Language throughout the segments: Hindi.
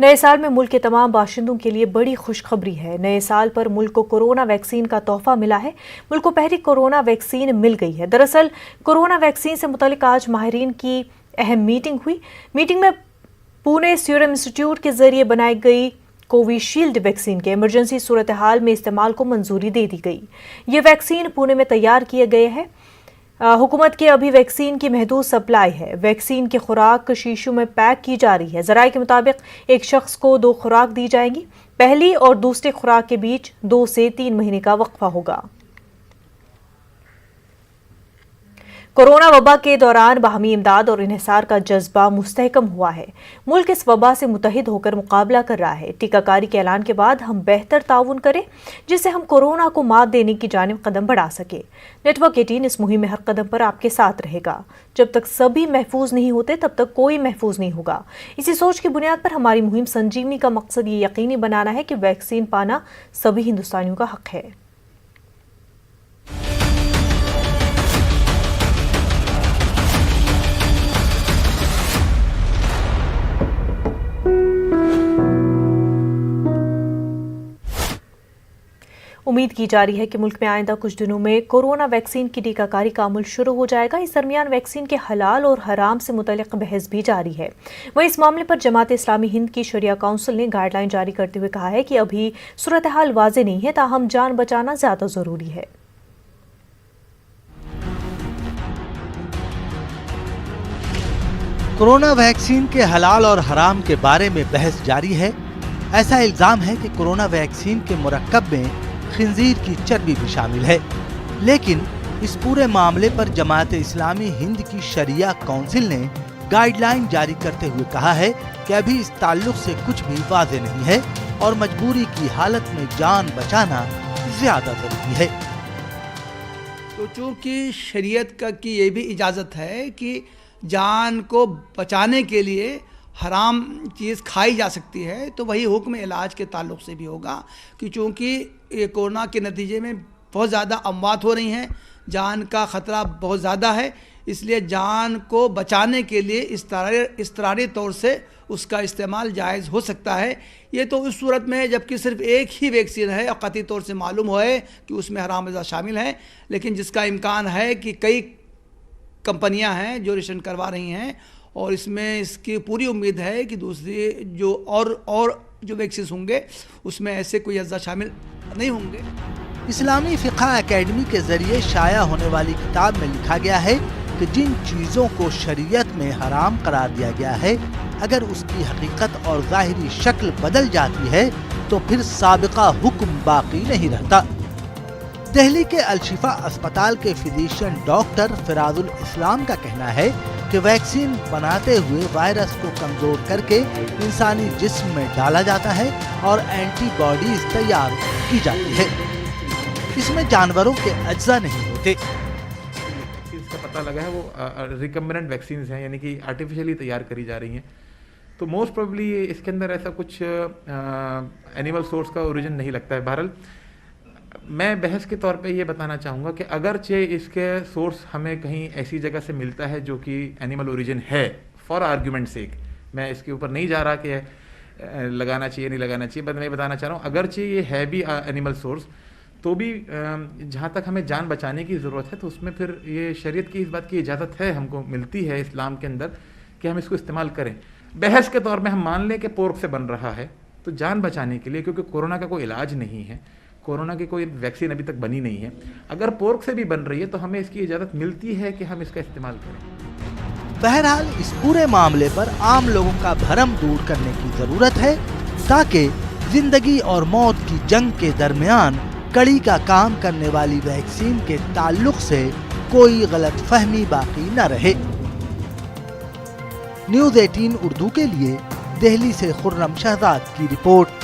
नए साल में मुल्क के तमाम बाशिंदों के लिए बड़ी खुशखबरी है। नए साल पर मुल्क को कोरोना वैक्सीन का तोहफा मिला है। मुल्क को पहली कोरोना वैक्सीन मिल गई है। दरअसल कोरोना वैक्सीन से मुतल्लिक आज माहिरीन की अहम मीटिंग हुई। मीटिंग में पुणे सीरम इंस्टीट्यूट के जरिए बनाई गई कोविशील्ड वैक्सीन के इमरजेंसी सूरत हाल में इस्तेमाल को मंजूरी दे दी गई। ये वैक्सीन पुणे में तैयार किए गए हैं। हुकूमत की अभी वैक्सीन की महदूद सप्लाई है। वैक्सीन की खुराक शीशों में पैक की जा रही है। जराये के मुताबिक एक शख्स को 2 खुराक दी जाएंगी। पहली और दूसरी खुराक के बीच 2 से 3 महीने का वक्फा होगा। कोरोना वबा के दौरान बाहमी इमदाद और इन्हिसार का जज्बा मुस्तहकम हुआ है। मुल्क इस वबा से मुत्तहिद होकर मुकाबला कर रहा है। टीकाकारी के ऐलान के बाद हम बेहतर ताउन करें जिससे हम कोरोना को मात देने की जानिब कदम बढ़ा सके। नेटवर्क 18 इस मुहिम में हर कदम पर आपके साथ रहेगा। जब तक सभी महफूज नहीं होते तब तक कोई महफूज नहीं होगा। इसी सोच की बुनियाद पर हमारी मुहिम संजीवनी का मकसद ये यकीनी बनाना है कि वैक्सीन पाना सभी हिंदुस्तानियों का हक है। उम्मीद की जा रही है कि मुल्क में आइंदा कुछ दिनों में कोरोना वैक्सीन की टीकाकारी का अमल शुरू हो जाएगा। इस दरमियान वैक्सीन के हलाल और हराम से मुतल्लिक बहस भी जारी है। वहीं इस मामले पर जमात इस्लामी हिंद की शरिया काउंसिल ने गाइडलाइन जारी करते हुए कहा है कि अभी सूरत हाल वाज़ेह नहीं है, ताहम जान बचाना ज्यादा जरूरी है। कोरोना वैक्सीन के हलाल और हराम के बारे में बहस जारी है। ऐसा इल्जाम है कि कोरोना वैक्सीन के मुरक्कब में खिंजीर की चर्बी भी शामिल है। लेकिन इस पूरे मामले पर जमात इस्लामी हिंद की शरिया काउंसिल ने गाइडलाइन जारी करते हुए कहा है कि अभी इस ताल्लुक से कुछ भी वाज़ेह नहीं है और मजबूरी की हालत में जान बचाना ज्यादा जरूरी है। तो चूंकि शरीयत की ये भी इजाज़त है कि जान को बचाने के लिए हराम चीज़ खाई जा सकती है, तो वही हुक्म इलाज के ताल्लुक से भी होगा कि चूँकि ये कोरोना के नतीजे में बहुत ज़्यादा अमवात हो रही हैं, जान का ख़तरा बहुत ज़्यादा है, इसलिए जान को बचाने के लिए इस्तरारी तौर से उसका इस्तेमाल जायज़ हो सकता है। ये तो उस सूरत में जबकि सिर्फ एक ही वैक्सीन है और कतई तौर से मालूम हो कि उसमें हराम अज़ा शामिल हैं, लेकिन जिसका इम्कान है कि कई कंपनियां हैं जो रिशन करवा रही हैं और इसमें इसकी पूरी उम्मीद है कि दूसरी जो और जो वैक्सीन होंगे उसमें ऐसे कोई अज़ा शामिल नहीं होंगे। इस्लामी फ़िक़्ह एकेडमी के जरिए शाया होने वाली किताब में लिखा गया है कि जिन चीज़ों को शरीयत में हराम करार दिया गया है, अगर उसकी हकीकत और ज़ाहिरी शक्ल बदल जाती है तो फिर साबिक़ा हुक्म बाकी नहीं रहता। दिल्ली के अल-शिफा अस्पताल के फिजिशियन डॉक्टर फिराजुल इस्लाम का कहना है कि वैक्सीन बनाते हुए वायरस को कमजोर करके इंसानी जिस्म में डाला जाता है और एंटीबॉडीज तैयार की जाती है। इसमें जानवरों के अज्जा नहीं होते। इसका पता लगा है वो रिकम्बिनेंट वैक्सीन हैं, यानी कि आर्टिफिशियली तैयार करी जा रही हैं। तो मोस्ट प्रोबेबली इसके अंदर ऐसा कुछ एनिमल सोर्स का ओरिजिन नहीं लगता है। बहरहाल मैं बहस के तौर पे ये बताना चाहूँगा कि अगरचे इसके सोर्स हमें कहीं ऐसी जगह से मिलता है जो कि एनिमल ओरिजिन है, फॉर आर्ग्यूमेंट सेक, मैं इसके ऊपर नहीं जा रहा कि लगाना चाहिए नहीं लगाना चाहिए, बस मैं बताना चाह रहा हूँ अगरचे ये है भी एनिमल सोर्स, तो भी जहाँ तक हमें जान बचाने की ज़रूरत है तो उसमें फिर ये शरीयत की इस बात की इजाज़त है, हमको मिलती है इस्लाम के अंदर कि हम इसको इस्तेमाल करें। बहस के तौर में हम मान लें कि पोर्क से बन रहा है तो जान बचाने के लिए, क्योंकि कोरोना का कोई इलाज नहीं है, कोरोना की कोई वैक्सीन अभी तक बनी नहीं है, अगर पोर्क से भी बन रही है तो हमें इसकी इजाज़त मिलती है कि हम इसका इस्तेमाल करें। बहरहाल इस पूरे मामले पर आम लोगों का भरम दूर करने की जरूरत है ताकि जिंदगी और मौत की जंग के दरमियान कड़ी का काम करने वाली वैक्सीन के ताल्लुक से कोई गलत फहमी बाकी न रहे। न्यूज़ 18 उर्दू के लिए दिल्ली से खुर्रम शहजाद की रिपोर्ट।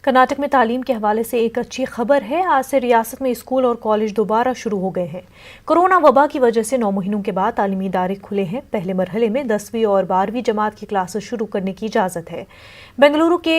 कर्नाटक में तालीम के हवाले से एक अच्छी खबर है। आज से रियासत में स्कूल और कॉलेज दोबारा शुरू हो गए हैं। कोरोना वबा की वजह से 9 महीनों के बाद तालीमी इदारे खुले हैं। पहले मरहले में 10वीं और 12वीं जमात की क्लासेस शुरू करने की इजाज़त है। बेंगलुरु के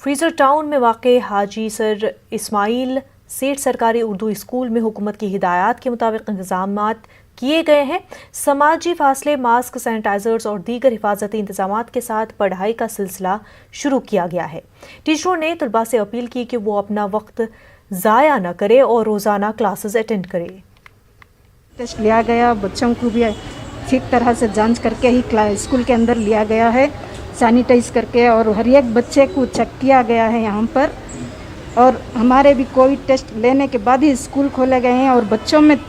फ्रीजर टाउन में वाक़े हाजी सर इस्माइल सेठ सरकारी उर्दू स्कूल में हुकूमत की हिदायत के मुताबिक इंतजामात किए गए हैं। समाजी फासले, मास्क, सैनिटाइजर्स और दीगर हिफाजती इंतजामात के साथ पढ़ाई का सिलसिला शुरू किया गया है। टीचरों ने तलबा से अपील की कि वो अपना वक्त ज़ाया न करे और रोज़ाना क्लासेस अटेंड करे। टेस्ट लिया गया, बच्चों को भी ठीक तरह से जांच करके ही स्कूल के अंदर लिया गया है, सैनिटाइज करके, और हर एक बच्चे को चेक किया गया है यहाँ पर। और हमारे भी कोविड टेस्ट लेने के बाद ही स्कूल खोले गए हैं, और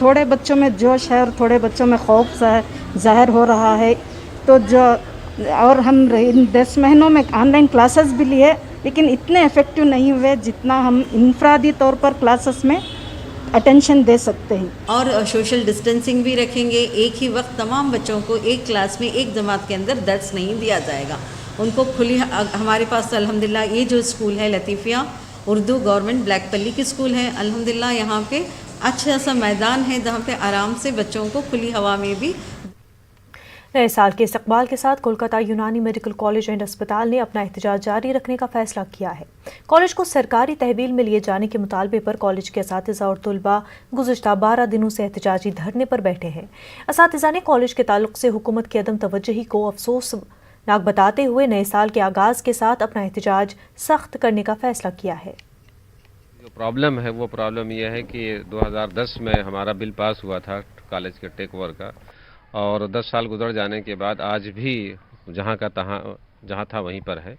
थोड़े बच्चों में जोश है और थोड़े बच्चों में खौफ ज़ाहिर हो रहा है। तो और हम इन 10 महीनों में ऑनलाइन क्लासेस भी लिए, लेकिन इतने इफ़ेक्टिव नहीं हुए जितना हम इनफरादी तौर पर क्लासेस में अटेंशन दे सकते हैं। और सोशल डिस्टेंसिंग भी रखेंगे। एक ही वक्त तमाम बच्चों को एक क्लास में एक जमात के अंदर दर्स नहीं दिया जाएगा। उनको खुली, हमारे पास अल्हम्दुलिल्लाह ये जो स्कूल है लतीफ़िया उर्दू गवर्नमेंट ब्लैकपल्ली की स्कूल है, अल्हम्दुलिल्लाह यहाँ पे अच्छा सा मैदान है जहाँ पे आराम से बच्चों को खुली हवा में भी। नए साल के इस्तकबाल के साथ कोलकाता यूनानी मेडिकल कॉलेज एंड अस्पताल ने अपना एहतजाज जारी रखने का फैसला किया है। कॉलेज को सरकारी तहवील में लिए जाने के मुतालबे पर कॉलेज के असातिज़ा और तुलबा गुज़िश्ता 12 दिनों से एहतजाजी धरने पर बैठे हैं। असातिज़ा ने कॉलेज के ताल्लुक से हुकूमत की अदम तवज्जुही को अफसोसनाक बताते हुए नए साल के आगाज़ के साथ अपना एहतजाज सख्त करने का फैसला किया है। जो प्रॉब्लम है वो प्रॉब्लम यह है कि 2010 में हमारा बिल पास हुआ था कॉलेज के टेक ओवर का, और 10 साल गुजर जाने के बाद आज भी जहाँ था वहीं पर है।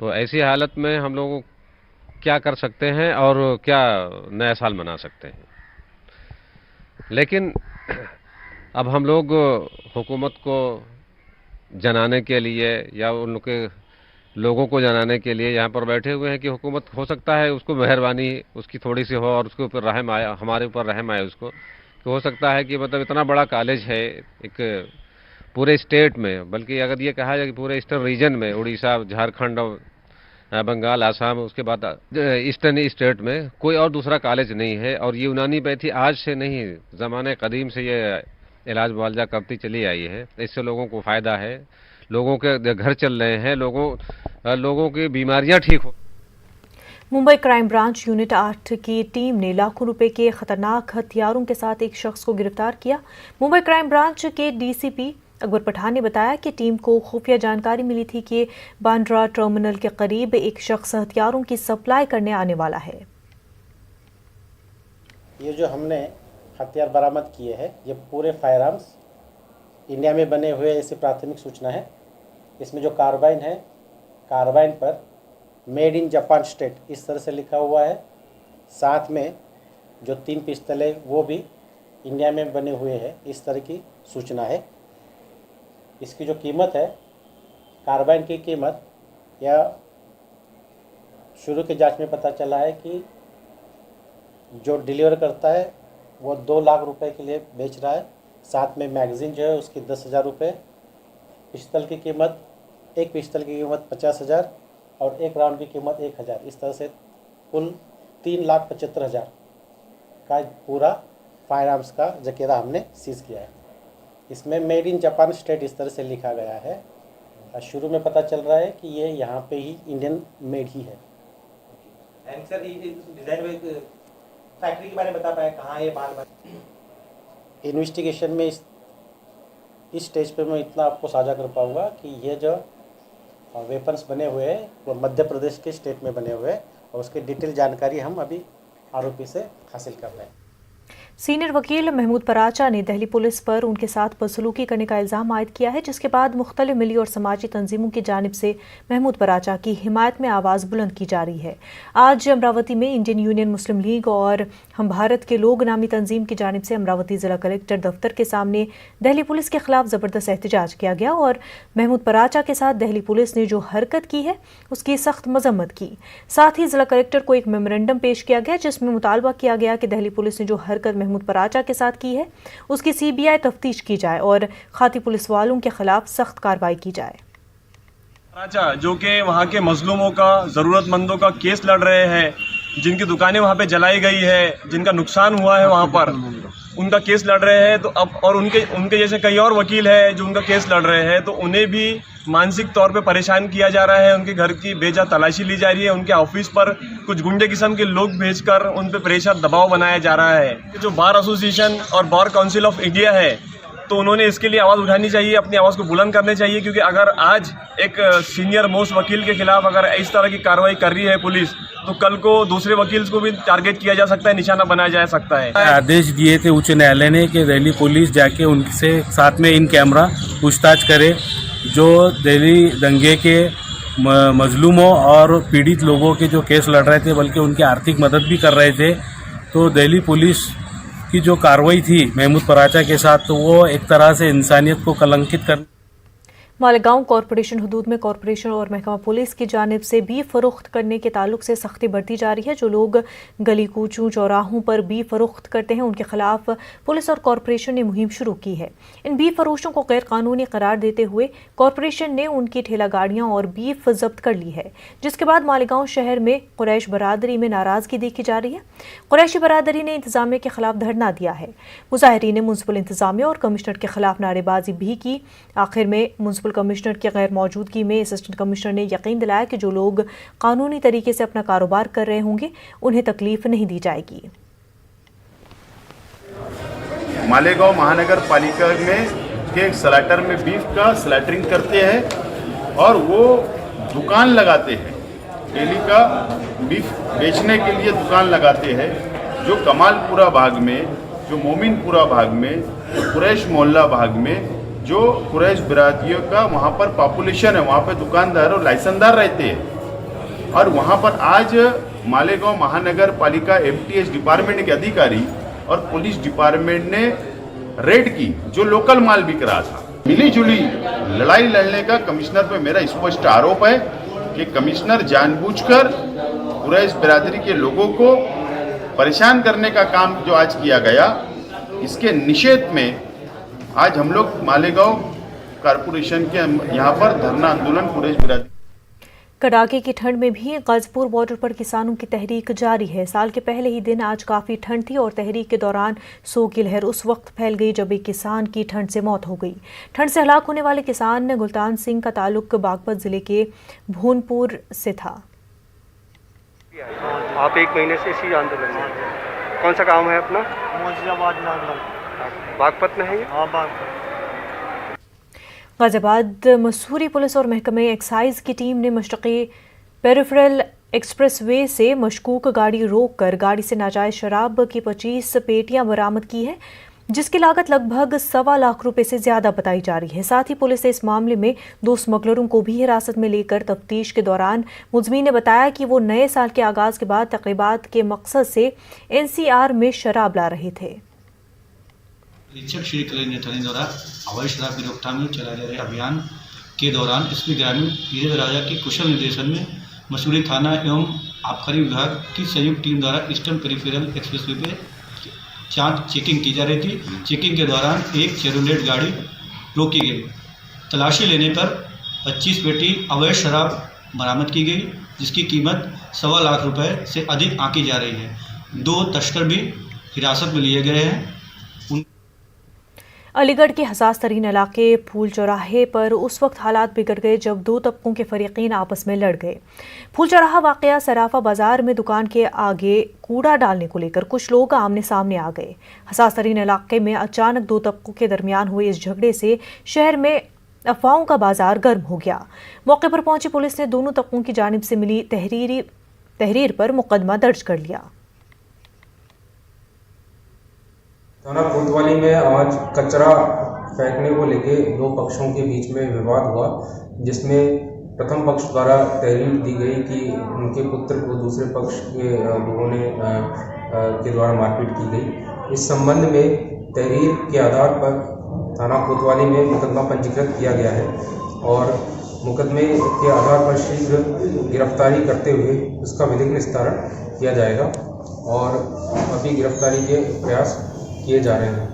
तो ऐसी हालत में हम लोग क्या कर सकते हैं और क्या नया साल मना सकते हैं। लेकिन अब हम लोग हुकूमत को जनाने के लिए या उन लोगों को जनाने के लिए यहाँ पर बैठे हुए हैं कि हुकूमत हो सकता है उसको मेहरबानी उसकी थोड़ी सी हो और उसके ऊपर रहम आया, हमारे ऊपर रहम आए उसको, कि हो सकता है कि मतलब इतना बड़ा कॉलेज है एक पूरे स्टेट में, बल्कि अगर ये कहा जाए कि पूरे ईस्टर्न रीजन में, उड़ीसा, झारखंड और बंगाल, आसाम, उसके बाद ईस्टर्न स्टेट में कोई और दूसरा कॉलेज नहीं है। और ये यूनानी पैथी आज से नहीं, ज़माने कदीम से ये इलाज मुआवजा करती चली आई है। इससे लोगों को फ़ायदा है, लोगों के घर चल रहे हैं, लोगों की बीमारियां ठीक हो। मुंबई क्राइम ब्रांच यूनिट 8 की टीम ने लाखों रुपए के खतरनाक हथियारों के साथ एक शख्स को गिरफ्तार किया। मुंबई क्राइम ब्रांच के डीसीपी अकबर पठान ने बताया कि टीम को खुफिया जानकारी मिली थी कि बांद्रा टर्मिनल के करीब एक शख्स हथियारों की सप्लाई करने आने वाला है। ये जो हमने हथियार बरामद किए हैं, ये पूरे फायर आर्म्स इंडिया में बने हुए ऐसी प्राथमिक सूचना है। इसमें जो कार्बाइन है, कार्बाइन पर मेड इन जापान स्टेट इस तरह से लिखा हुआ है। साथ में जो 3 पिस्तौलें वो भी इंडिया में बने हुए हैं, इस तरह की सूचना है। इसकी जो कीमत है, कार्बाइन की कीमत, या शुरू की जांच में पता चला है कि जो डिलीवर करता है वो 2 लाख रुपए के लिए बेच रहा है। साथ में मैगज़ीन जो है उसकी 10,000 रुपये, पिस्तौल की कीमत, एक पिस्तौल की कीमत 50,000 और एक राउंड की कीमत 1,000। इस तरह से कुल 3,75,000 का पूरा फायर आर्म्स का जखीरा हमने सीज किया है। इसमें मेड इन जापान स्टेट इस तरह से लिखा गया है। शुरू में पता चल रहा है कि ये यहाँ पे ही इंडियन मेड ही है। एंड सर, डिजाइन फैक्ट्री के बारे में बता पाए कहाँ ये माल बना? इन्वेस्टिगेशन में इस स्टेज पे मैं इतना आपको साझा कर पाऊँगा कि ये जो वेपन्स बने हुए हैं वो मध्य प्रदेश के स्टेट में बने हुए हैं, और उसकी डिटेल जानकारी हम अभी आरोपी से हासिल कर रहे हैं। सीनियर वकील महमूद पराचा ने दिल्ली पुलिस पर उनके साथ बदसलूकी करने का इल्ज़ाम आयद किया है, जिसके बाद मुख्तलिफ मिली और समाजी तंजीमों की जानिब से महमूद पराचा की हिमायत में आवाज़ बुलंद की जा रही है। आज अमरावती में इंडियन यूनियन मुस्लिम लीग और हम भारत के लोग नामी तंजीम की जानिब से अमरावती ज़िला कलेक्टर दफ्तर के सामने दिल्ली पुलिस के खिलाफ ज़बरदस्त एहतजाज किया गया और महमूद पराचा के साथ दिल्ली पुलिस ने जो हरकत की है उसकी सख्त मजम्मत की। साथ ही ज़िला कलेक्टर को एक मेमोरेंडम पेश किया गया जिसमें मुतालबा किया गया कि दिल्ली पुलिस ने जो हरकत महमूद पराचा के साथ की है उसकी CBI तफ्तीश की जाए और खाती पुलिस वालों के खिलाफ सख्त कार्रवाई की जाए। पराचा जो कि वहाँ के मजलूमों का, ज़रूरतमंदों का केस लड़ रहे हैं, जिनकी दुकानें वहाँ पे जलाई गई है, जिनका नुकसान हुआ है वहाँ पर, उनका केस लड़ रहे हैं। तो अब और उनके जैसे कई और वकील हैं जो उनका केस लड़ रहे हैं, तो उन्हें भी मानसिक तौर पे परेशान किया जा रहा है, उनके घर की बेजा तलाशी ली जा रही है, उनके ऑफिस पर कुछ गुंडे किस्म के लोग भेजकर उन पे प्रेशर दबाव बनाया जा रहा है। जो बार एसोसिएशन और बार काउंसिल ऑफ इंडिया है, तो उन्होंने इसके लिए आवाज़ उठानी चाहिए, अपनी आवाज़ को बुलंद करनी चाहिए, क्योंकि अगर आज एक सीनियर मोस्ट वकील के खिलाफ अगर इस तरह की कार्रवाई कर रही है पुलिस, तो कल को दूसरे वकील को भी टारगेट किया जा सकता है, निशाना बनाया जा सकता है। आदेश दिए थे उच्च न्यायालय ने कि दिल्ली पुलिस जाके उनसे साथ में इन कैमरा पूछताछ करे, जो दिल्ली दंगे के मजलूमों और पीड़ित लोगों के जो केस लड़ रहे थे, बल्कि उनकी आर्थिक मदद भी कर रहे थे। तो दिल्ली पुलिस की जो कार्रवाई थी महमूद पराचा के साथ, तो वो एक तरह से इंसानियत को कलंकित कर। मालेगांव कॉरपोरेशन हदूद में कॉरपोरेशन और महकमा पुलिस की जानिब से बीफ फरोख्त करने के ताल्लुक से सख्ती बढ़ती जा रही है। जो लोग गली कूचों चौराहों पर बीफ फरोख्त करते हैं, उनके खिलाफ पुलिस और कॉरपोरेशन ने मुहिम शुरू की है। इन बीफ फरोशों को गैर कानूनी करार देते हुए कॉरपोरेशन ने उनकी ठेला गाड़ियां और बीफ जब्त कर ली है, जिसके बाद मालेगांव शहर में कुरैश बरादरी में नाराजगी देखी जा रही है। कुरैशी बरादरी ने इंतजामिया के खिलाफ धरना दिया है। मुजाहिरीन ने म्युनिसिपल इंतजामिया और कमिश्नर के खिलाफ नारेबाजी भी की। आखिर में म्युनिसिपल कमिश्नर की गैर मौजूदगी में असिस्टेंट कमिश्नर ने यकीन दिलाया कि जो लोग कानूनी तरीके से अपना कारोबार कर रहे होंगे, उन्हें तकलीफ नहीं दी जाएगी। मालेगांव महानगर पालिका में के स्लैटर में बीफ का स्लैटरिंग करते हैं और वो दुकान लगाते हैं, डेली का बीफ बेचने के लिए दुकान लगाते हैं। जो कमालपुरा भाग में, जो मोमिनपुरा भाग में, कुरैश मोहल्ला भाग में जो कुरैश बिरादरियों का वहाँ पर पॉपुलेशन है, वहाँ पर दुकानदार और लाइसेंसदार रहते हैं। और वहाँ पर आज मालेगांव महानगर पालिका एमटीएस डिपार्टमेंट के अधिकारी और पुलिस डिपार्टमेंट ने रेड की, जो लोकल माल बिक रहा था। मिली जुली लड़ाई लड़ने का कमिश्नर पे मेरा स्पष्ट आरोप है कि कमिश्नर जानबूझकर कुरैश बिरादरी के लोगों को परेशान करने का काम जो आज किया गया, इसके निषेध में आज हम लोग मालेगांव कारपोरेशन के यहाँ पर धरना आंदोलन कुरैश बिरादरी। कड़ाके की ठंड में भी गाजीपुर बॉर्डर पर किसानों की तहरीक जारी है। साल के पहले ही दिन आज काफ़ी ठंड थी और तहरीक के दौरान सो की लहर उस वक्त फैल गई जब एक किसान की ठंड से मौत हो गई। ठंड से हलाक होने वाले किसान गुलतान सिंह का ताल्लुक बागपत जिले के भूनपुर से था। आप एक महीने से इसी आंदोलन में, कौन सा गाँव है अपना? बागपत में है ये? हाँ, बागपत। गाजियाबाद मसूरी पुलिस और महकमे एक्साइज की टीम ने मशरक़ी पेरिफेरल एक्सप्रेसवे से मशकूक गाड़ी रोककर गाड़ी से नाजायज शराब की 25 पेटियां बरामद की है, जिसकी लागत लगभग 1.25 लाख रुपए से ज्यादा बताई जा रही है। साथ ही पुलिस ने इस मामले में 2 स्मगलरों को भी हिरासत में लेकर तफ्तीश के दौरान मुलज़िमीन ने बताया कि वो नए साल के आगाज के बाद तक़रीबात के मकसद से एनसीआर में शराब ला रहे थे। निरीक्षक श्री कल्याण थाने द्वारा अवैध शराब की रोकथाम में चलाए जा रहे अभियान के दौरान इसमें ग्रामीण वीरेंद्र राजा के कुशल निर्देशन में मसूरी थाना एवं आबकारी विभाग की संयुक्त टीम द्वारा ईस्टर्न पेरिफेरल एक्सप्रेसवे पे चेकिंग की जा रही थी। चेकिंग के दौरान एक चेरोलेट गाड़ी रोकी गई। तलाशी लेने पर 25 पेटी अवैध शराब बरामद की गई, जिसकी कीमत 1.25 लाख रुपए से अधिक आंकी जा रही है। 2 तस्कर भी हिरासत में लिए गए हैं। अलीगढ़ के हसास तरीन इलाके फूल चौराहे पर उस वक्त हालात बिगड़ गए जब 2 तबकों के फरीकीन आपस में लड़ गए। फूल चौराहा वाक़या सराफा बाजार में दुकान के आगे कूड़ा डालने को लेकर कुछ लोग आमने सामने आ गए। हसास तरीन इलाके में अचानक 2 तबकों के दरमियान हुए इस झगड़े से शहर में अफवाहों का बाजार गर्म हो गया। मौके पर पहुंची पुलिस ने दोनों तबकों की जानिब से मिली तहरीर पर मुकदमा दर्ज कर लिया। थाना कोतवाली में आज कचरा फेंकने को लेके 2 पक्षों के बीच में विवाद हुआ, जिसमें प्रथम पक्ष द्वारा तहरीर दी गई कि उनके पुत्र को दूसरे पक्ष के लोगों ने के द्वारा मारपीट की गई। इस संबंध में तहरीर के आधार पर थाना कोतवाली में मुकदमा पंजीकृत किया गया है और मुकदमे के आधार पर शीघ्र गिरफ्तारी करते हुए उसका विधिक निस्तारण किया जाएगा और अभी गिरफ्तारी के प्रयास किए जा रहे हैं।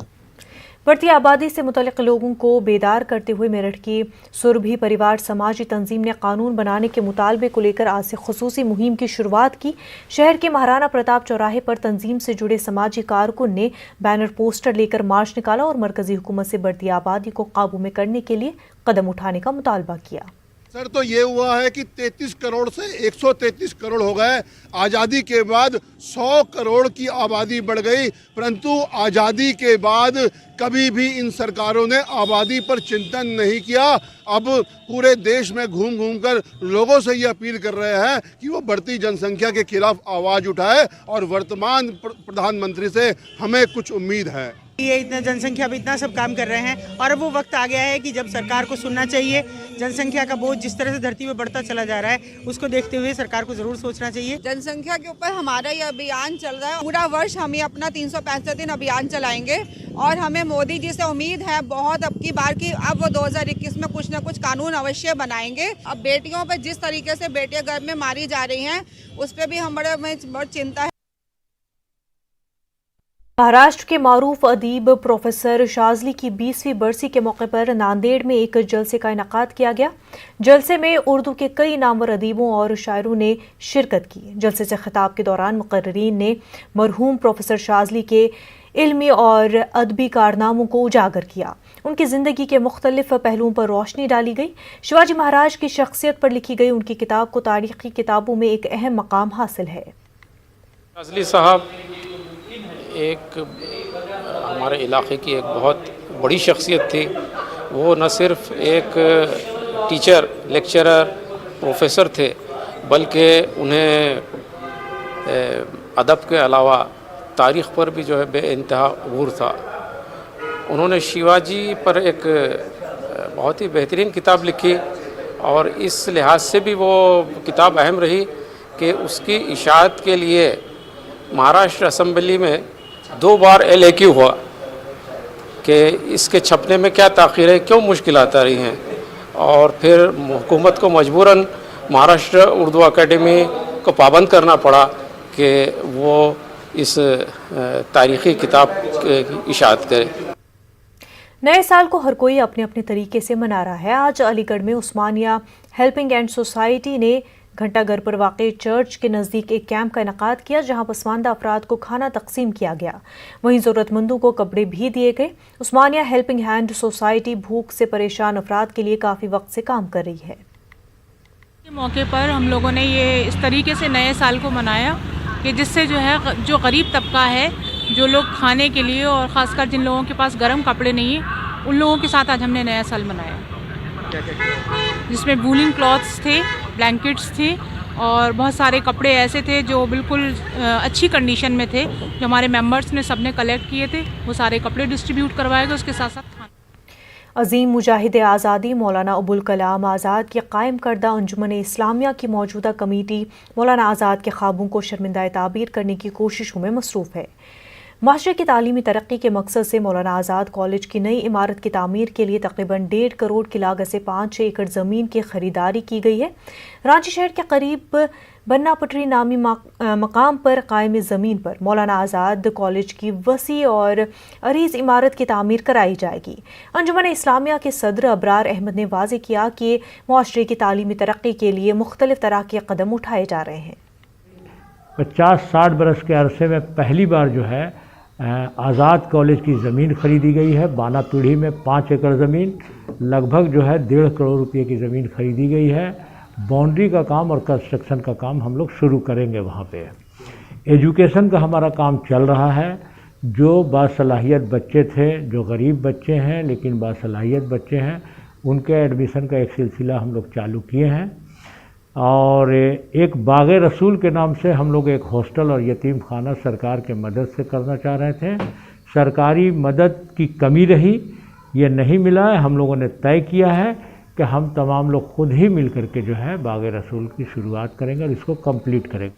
बढ़ती आबादी से मुतल्लिक लोगों को बेदार करते हुए मेरठ की सुरभि परिवार समाजी तंजीम ने कानून बनाने के मुतालबे को लेकर आज से खुसूसी मुहिम की शुरुआत की। शहर के महाराणा प्रताप चौराहे पर तंजीम से जुड़े समाजी कारकुन ने बैनर पोस्टर लेकर मार्च निकाला और मरकजी हुकूमत से बढ़ती आबादी को काबू में करने के लिए कदम उठाने का मुतालबा किया। सर तो ये हुआ है कि 33 करोड़ से 133 करोड़ हो गए। आज़ादी के बाद 100 करोड़ की आबादी बढ़ गई, परंतु आज़ादी के बाद कभी भी इन सरकारों ने आबादी पर चिंतन नहीं किया। अब पूरे देश में घूम घूम कर लोगों से ये अपील कर रहे हैं कि वो बढ़ती जनसंख्या के खिलाफ आवाज़ उठाए और वर्तमान प्रधानमंत्री से हमें कुछ उम्मीद है। ये इतना जनसंख्या भी इतना सब काम कर रहे हैं और अब वो वक्त आ गया है कि जब सरकार को सुनना चाहिए। जनसंख्या का बोझ जिस तरह से धरती पे बढ़ता चला जा रहा है उसको देखते हुए सरकार को जरूर सोचना चाहिए। जनसंख्या के ऊपर हमारा ये अभियान चल रहा है। पूरा वर्ष हम ये अपना 365 दिन अभियान चलाएंगे और हमें मोदी जी से उम्मीद है बहुत अब की बार की अब वो 2021 में कुछ न कुछ कानून अवश्य बनाएंगे। अब बेटियों पर जिस तरीके से बेटियां गर्भ में मारी जा रही हैं उस पर भी हम बड़ी चिंता है। महाराष्ट्र के मारूफ अदीब प्रोफेसर शाजली की 20वीं बरसी के मौके पर नांदेड़ में एक जलसे का इनेकाद किया गया। जलसे में उर्दू के कई नामवर अदीबों और शायरों ने शिरकत की। जलसे से खिताब के दौरान मुकर्रीन ने मरहूम प्रोफेसर शाजली के इल्मी और अदबी कारनामों को उजागर किया। उनकी ज़िंदगी के मुख्तलिफ पहलुओं पर रोशनी डाली गई। शिवाजी महाराज की शख्सियत पर लिखी गई उनकी किताब को तारीखी किताबों में एक अहम मकाम हासिल है। शाजली साहब एक हमारे इलाके की एक बहुत बड़ी शख्सियत थी। वो न सिर्फ एक टीचर, लेक्चरर, प्रोफेसर थे, बल्कि उन्हें अदब के अलावा तारीख़ पर भी जो है बेइंतहा गौर था। उन्होंने शिवाजी पर एक बहुत ही बेहतरीन किताब लिखी और इस लिहाज से भी वो किताब अहम रही कि उसकी इशाअत के लिए महाराष्ट्र असेंबली में 2 बार LAQ हुआ कि इसके छपने में क्या ताख़ीर है, क्यों मुश्किलात आ रही हैं, और फिर हुकूमत को मजबूरन महाराष्ट्र उर्दू अकेडमी को पाबंद करना पड़ा कि वो इस तारीख़ी किताब की इशाअत करे। नए साल को हर कोई अपने अपने तरीके से मना रहा है। आज अलीगढ़ में उस्मानिया हेल्पिंग हैंड सोसाइटी ने घंटाघर पर वाक़ई चर्च के नज़दीक एक कैंप का इनेकाद किया, जहां पसमानदा अफराद को खाना तकसीम किया गया। वहीं ज़रूरतमंदों को कपड़े भी दिए गए। उस्मानिया हेल्पिंग हैंड सोसाइटी भूख से परेशान अफराद के लिए काफ़ी वक्त से काम कर रही है। इस मौके पर हम लोगों ने ये इस तरीके से नए साल को मनाया कि जिससे जो गरीब तबका है, जो लोग खाने के लिए और ख़ासकर जिन लोगों के पास गर्म कपड़े नहीं है, उन लोगों के साथ आज हमने नया साल मनाया, जिसमें वूलन क्लॉथ्स थे, ब्लैंकेट्स थे और बहुत सारे कपड़े ऐसे थे जो बिल्कुल अच्छी कंडीशन में थे, जो हमारे मेंबर्स ने सबने कलेक्ट किए थे। वो सारे कपड़े डिस्ट्रीब्यूट करवाए गए, उसके साथ साथ खाना। अजीम मुजाहिद आज़ादी मौलाना अबुल कलाम आज़ाद की कायम करदा अंजुमन इस्लामिया की मौजूदा कमेटी मौलाना आज़ाद के ख्वाबों को शर्मिंदा ताबीर करने की कोशिशों में मसरूफ़ है। माशरे की तालीमी तरक्की के मकसद से मौलाना आज़ाद कॉलेज की नई इमारत की तामीर के लिए तकरीबन 1.5 करोड़ की लागत से 5-6 एकड़ ज़मीन की खरीदारी की गई है। रांची शहर के करीब बन्ना पटरी नामी मकाम पर कायम ज़मीन पर मौलाना आज़ाद कॉलेज की वसी और अरीज़ इमारत की तामीर कराई जाएगी। अंजुमन इस्लामिया के सदर अबरार अहमद ने वाज़े किया कि माशरे की तालीमी तरक्की के लिए मुख्तलिफ तरह के कदम उठाए जा रहे हैं। 50-60 बरस के अरसे में पहली बार जो है आज़ाद कॉलेज की ज़मीन खरीदी गई है। बाना पीढ़ी में 5 एकड़ ज़मीन, लगभग जो है 1.5 करोड़ रुपये की ज़मीन खरीदी गई है। बाउंड्री का काम और कंस्ट्रक्शन का काम हम लोग शुरू करेंगे वहाँ पे। एजुकेशन का हमारा काम चल रहा है। जो बासलाहियत बच्चे थे, जो गरीब बच्चे हैं लेकिन बासलाहियत बच्चे हैं, उनके एडमिशन का एक सिलसिला हम लोग चालू किए हैं। और एक बाग़े रसूल के नाम से हम लोग एक हॉस्टल और यतीम खाना सरकार के मदद से करना चाह रहे थे। सरकारी मदद की कमी रही, ये नहीं मिला है। हम लोगों ने तय किया है कि हम तमाम लोग खुद ही मिल करके जो है बाग़े रसूल की शुरुआत करेंगे और इसको कंप्लीट करेंगे।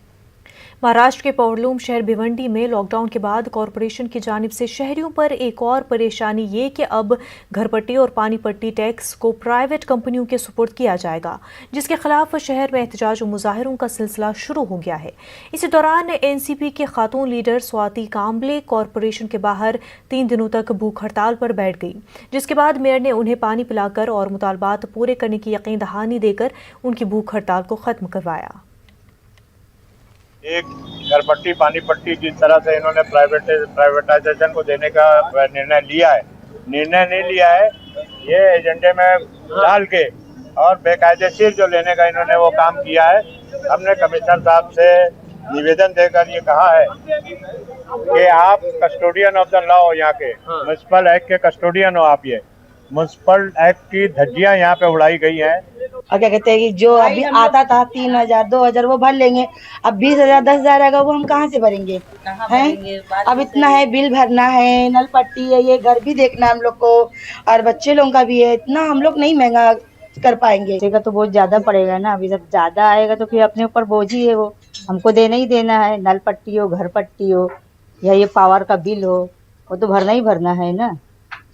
महाराष्ट्र के पॉवरलूम शहर भिवंडी में लॉकडाउन के बाद कॉरपोरेशन की जानिब से शहरियों पर एक और परेशानी ये कि अब घरपट्टी और पानी पट्टी टैक्स को प्राइवेट कंपनियों के सुपुर्द किया जाएगा, जिसके खिलाफ शहर में एहतजाज और मुजाहिरों का सिलसिला शुरू हो गया है। इसी दौरान एनसीपी के खातून लीडर स्वाति कांबले कॉरपोरेशन के बाहर 3 दिनों तक भूख हड़ताल पर बैठ गई, जिसके बाद मेयर ने उन्हें पानी पिलाकर और मुतालबात पूरे करने की यकीन दहानी देकर उनकी भूख हड़ताल को खत्म करवाया। एक घरपट्टी पानी पट्टी जिस तरह से इन्होंने प्राइवेटाइजेशन को देने का निर्णय लिया है, निर्णय नहीं लिया है, ये एजेंडे में डाल के और बेकायदेशीर जो लेने का इन्होंने वो काम किया है। हमने कमिश्नर साहब से निवेदन देकर ये कहा है कि आप कस्टोडियन ऑफ द लॉ हो, यहाँ के म्युनिसिपल एक्ट के कस्टोडियन हो आप। ये म्युनिसिपल एक्ट की धज्जियां यहाँ पे उड़ाई गई हैं। और क्या कहते हैं कि जो अभी आता था 3,000 2,000 वो भर लेंगे, अब 20,000 10,000 आएगा वो हम कहाँ से भरेंगे हैं? अब इतना है, बिल भरना है, नल पट्टी है, ये घर भी देखना हम लोग को और बच्चे लोगों का भी है, इतना हम लोग नहीं महंगा कर पाएंगे। तो बहुत ज्यादा पड़ेगा ना, अभी जब ज्यादा आएगा तो फिर अपने ऊपर बोझ ही है, वो हमको देना ही देना है। नल पट्टी हो, घर पट्टी हो या ये पावर का बिल हो, वो तो भरना ही भरना है ना।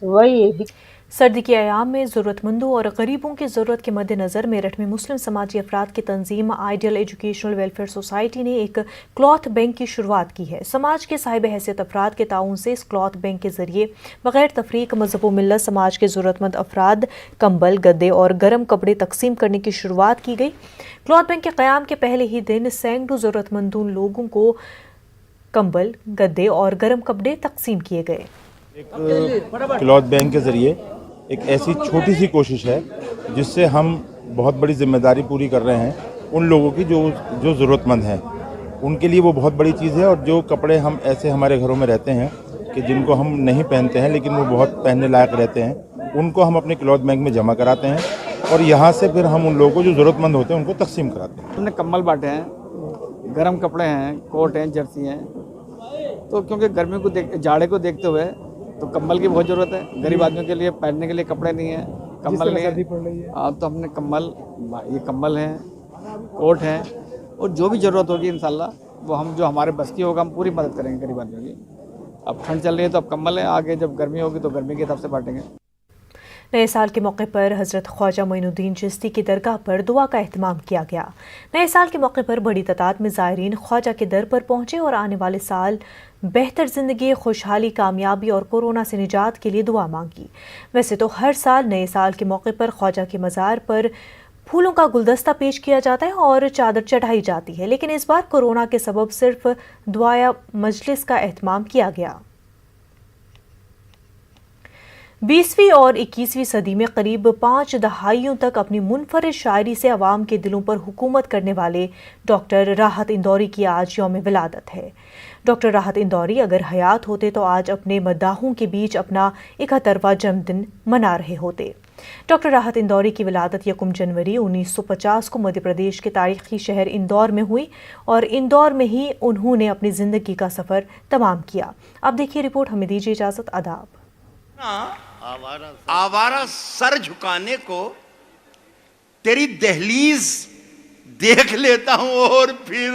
तो वही सर्दी के अयाम में ज़रूरतमंदों और गरीबों की ज़रूरत के मद्देनज़र मेरठ में मुस्लिम समाजी अफराद की तंजीम आइडियल एजुकेशनल वेलफेयर सोसाइटी ने एक क्लॉथ बैंक की शुरुआत की है। समाज के साहिब हैसियत अफराद के ताउन से इस क्लॉथ बैंक के ज़रिए बग़ैर तफरीक मज़हब व मिल्लत समाज के ज़रूरतमंद अफराद कंबल, गद्दे और गर्म कपड़े तकसीम करने की शुरुआत की गई। क्लॉथ बैंक के क़याम के पहले ही दिन सैकड़ों ज़रूरतमंदों लोगों को कंबल, गद्दे और गर्म कपड़े तकसीम किए गए। क्लॉथ बैंक के ज़रिए एक ऐसी छोटी सी कोशिश है जिससे हम बहुत बड़ी जिम्मेदारी पूरी कर रहे हैं उन लोगों की जो ज़रूरतमंद हैं। उनके लिए वो बहुत बड़ी चीज़ है। और जो कपड़े हम ऐसे हमारे घरों में रहते हैं कि जिनको हम नहीं पहनते हैं लेकिन वो बहुत पहनने लायक रहते हैं, उनको हम अपने क्लॉथ बैंक में जमा कराते हैं और यहाँ से फिर हम उन लोगों को जो ज़रूरतमंद होते हैं उनको तकसीम कराते हैं। हमने कंबल बांटे हैं, गर्म कपड़े हैं, कोट हैं, जर्सी हैं। तो क्योंकि गर्मी को जाड़े को देखते हुए तो कंबल की बहुत ज़रूरत है। गरीब आदमियों के लिए पहनने के लिए कपड़े नहीं है, कंबल नहीं है। तो हमने ये कंबल हैं, कोट हैं और जो भी ज़रूरत होगी इंशाल्लाह वो हम जो हमारे बस की होगा हम पूरी मदद करेंगे गरीब आदमियों की। अब ठंड चल रही है तो अब कंबल है, आगे जब गर्मी होगी तो गर्मी के हिसाब से बांटेंगे। नए साल के मौके पर हज़रत ख्वाजा मोइनुद्दीन चिश्ती की दरगाह पर दुआ का एहतमाम किया गया। नए साल के मौके पर बड़ी तादाद में ज़ायरीन ख्वाजा के दर पर पहुंचे और आने वाले साल बेहतर ज़िंदगी, खुशहाली, कामयाबी और कोरोना से निजात के लिए दुआ मांगी। वैसे तो हर साल नए साल के मौके पर ख्वाजा के मज़ार पर फूलों का गुलदस्ता पेश किया जाता है और चादर चढ़ाई जाती है, लेकिन इस बार कोरोना के सबब सिर्फ दुआया मजलिस का एहतमाम किया गया। 20वीं और 21वीं सदी में करीब 5 दहाइयों तक अपनी मुनफरिद शायरी से अवाम के दिलों पर हुकूमत करने वाले डॉक्टर राहत इंदौरी की आज यौम विलादत है। डॉक्टर राहत इंदौरी अगर हयात होते तो आज अपने मद्दाहों के बीच अपना 71वां जन्मदिन मना रहे होते। डॉक्टर राहत इंदौरी की विलादत 1 जनवरी 1950 को मध्य प्रदेश के तारीखी शहर इंदौर में हुई और इंदौर में ही उन्होंने अपनी ज़िंदगी का सफ़र तमाम किया। अब देखिए रिपोर्ट। हमें दीजिए इजाज़त। आदाब। आवारा सर झुकाने को तेरी दहलीज देख लेता हूं और फिर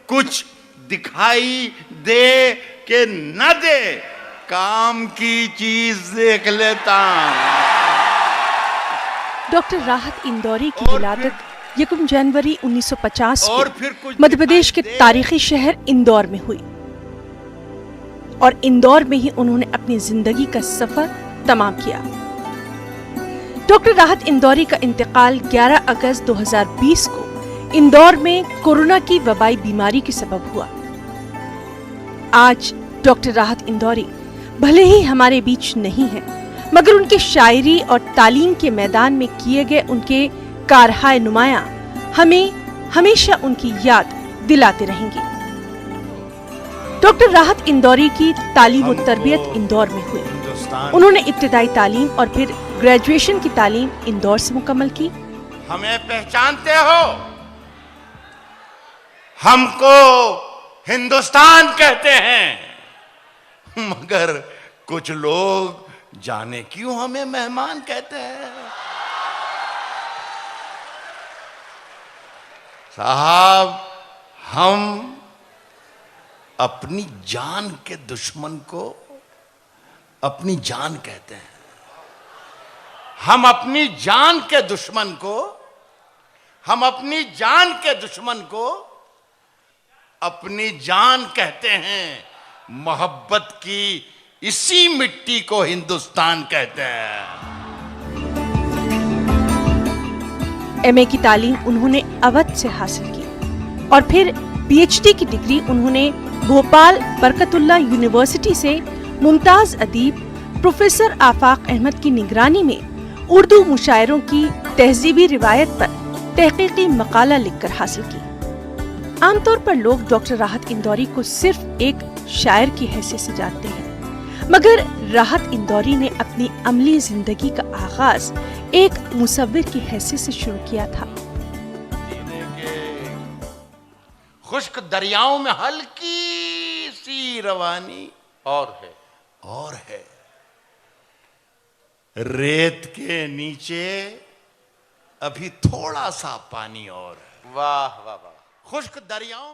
कुछ दिखाई दे के न दे, काम की चीज देख लेता। डॉक्टर राहत इंदौरी की विलादत 1 जनवरी 1950 को मध्य प्रदेश के तारीखी शहर इंदौर में हुई और इंदौर में ही उन्होंने अपनी जिंदगी का सफर तमाम किया। डॉक्टर राहत इंदौरी का इंतकाल 11 अगस्त 2020 को इंदौर में कोरोना की वबाई बीमारी के सबब हुआ। आज डॉक्टर राहत इंदौरी भले ही हमारे बीच नहीं है, मगर उनके शायरी और तालीम के मैदान में किए गए उनके कारहाय नुमाया हमें हमेशा उनकी याद दिलाते रहेंगे। डॉक्टर राहत इंदौरी की तालीम और तरबियत इंदौर में हुई। उन्होंने इब्तिदाई तालीम और फिर ग्रेजुएशन की तालीम इंदौर से मुकम्मल की। हमें पहचानते हो? हमको हिंदुस्तान कहते हैं, मगर कुछ लोग जाने क्यों हमें मेहमान कहते हैं। साहब, हम अपनी जान के दुश्मन को अपनी जान कहते हैं। हम अपनी जान के दुश्मन को अपनी जान कहते हैं। मोहब्बत की इसी मिट्टी को हिंदुस्तान कहते हैं। एमए की तालीम उन्होंने अवध से हासिल की और फिर पीएचडी की डिग्री उन्होंने भोपाल बरकतुल्लाह यूनिवर्सिटी से मुमताज अदीब प्रोफेसर आफाक अहमद की निगरानी में उर्दू मुशायरों की तहजीबी रिवायत पर तहकीकी मकाला लिखकर हासिल की। आमतौर पर लोग डॉक्टर राहत इंदौरी को सिर्फ एक शायर की हैसियत से जानते हैं, मगर राहत इंदौरी ने अपनी अमली जिंदगी का आगाज एक मुसव्विर की हैसियत से शुरू किया था। खुश्क दरियाओं में हल्की सी रवानी और है रेत के नीचे अभी थोड़ा सा पानी और है। वाह वाह वाह। खुश्क दरियाओं